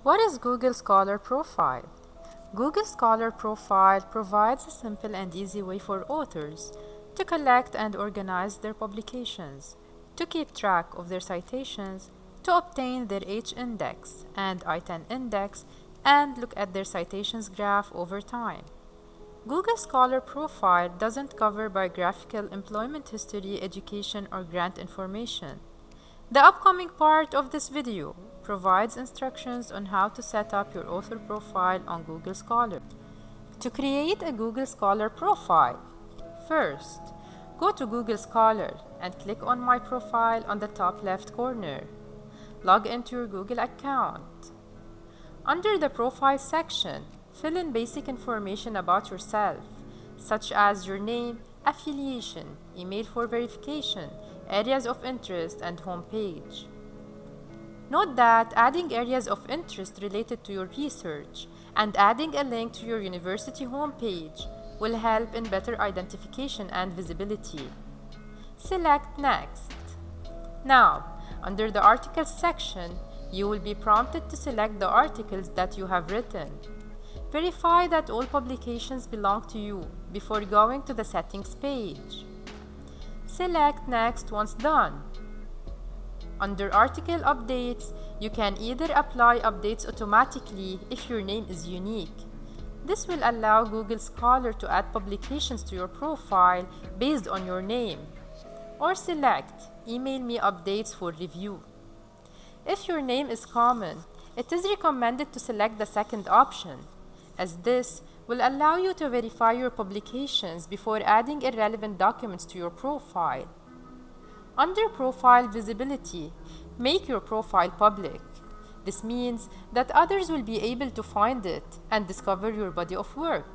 What is Google Scholar Profile? Google Scholar Profile provides a simple and easy way for authors to collect and organize their publications, to keep track of their citations, to obtain their H-index and I-10 index, and look at their citations graph over time. Google Scholar Profile doesn't cover biographical, employment history, education, or grant information. The upcoming part of this video provides instructions on how to set up your author profile on Google Scholar. To create a Google Scholar profile, first, go to Google Scholar and click on My Profile on the top left corner. Log into your Google account. Under the Profile section, fill in basic information about yourself, such as your name, affiliation, email for verification, areas of interest, and home page. Note that adding areas of interest related to your research and adding a link to your university homepage will help in better identification and visibility. Select Next. Now, under the Articles section, you will be prompted to select the articles that you have written. Verify that all publications belong to you before going to the Settings page. Select Next once done. Under Article Updates, you can either apply updates automatically if your name is unique. This will allow Google Scholar to add publications to your profile based on your name. Or select Email me updates for review. If your name is common, it is recommended to select the second option, as this will allow you to verify your publications before adding irrelevant documents to your profile. Under Profile Visibility, make your profile public. This means that others will be able to find it and discover your body of work.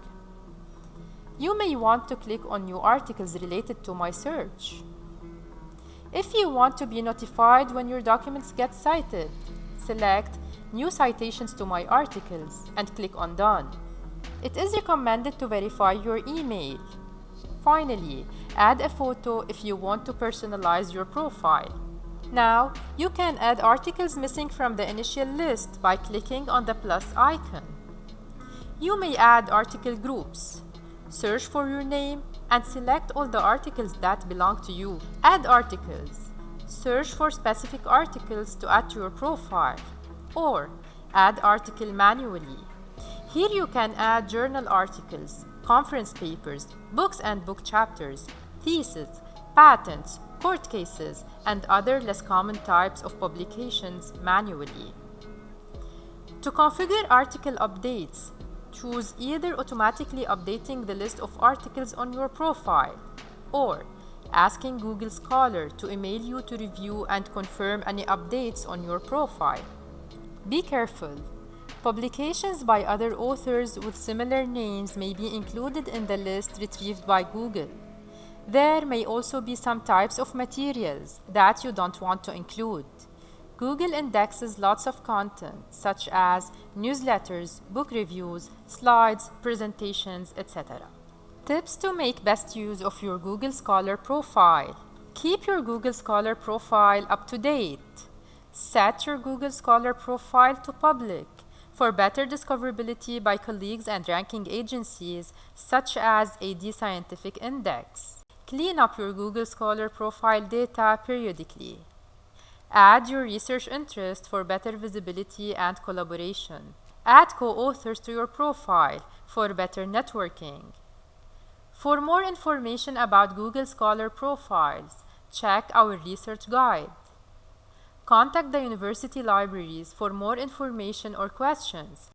You may want to click on new articles related to my search. If you want to be notified when your documents get cited, select New Citations to My Articles and click on Done. It is recommended to verify your email. Finally, add a photo if you want to personalize your profile. Now, you can add articles missing from the initial list by clicking on the plus icon. You may add article groups. Search for your name and select all the articles that belong to you. Add articles. Search for specific articles to add to your profile, or add article manually. Here you can add journal articles, conference papers, books and book chapters, theses, patents, court cases, and other less common types of publications manually. To configure article updates, choose either automatically updating the list of articles on your profile or asking Google Scholar to email you to review and confirm any updates on your profile. Be careful. Publications by other authors with similar names may be included in the list retrieved by Google. There may also be some types of materials that you don't want to include. Google indexes lots of content, such as newsletters, book reviews, slides, presentations, etc. Tips to make best use of your Google Scholar profile. Keep your Google Scholar profile up to date. Set your Google Scholar profile to public for better discoverability by colleagues and ranking agencies such as AD Scientific Index. Clean up your Google Scholar profile data periodically. Add your research interest for better visibility and collaboration. Add co-authors to your profile for better networking. For more information about Google Scholar profiles, check our research guide. Contact the university libraries for more information or questions.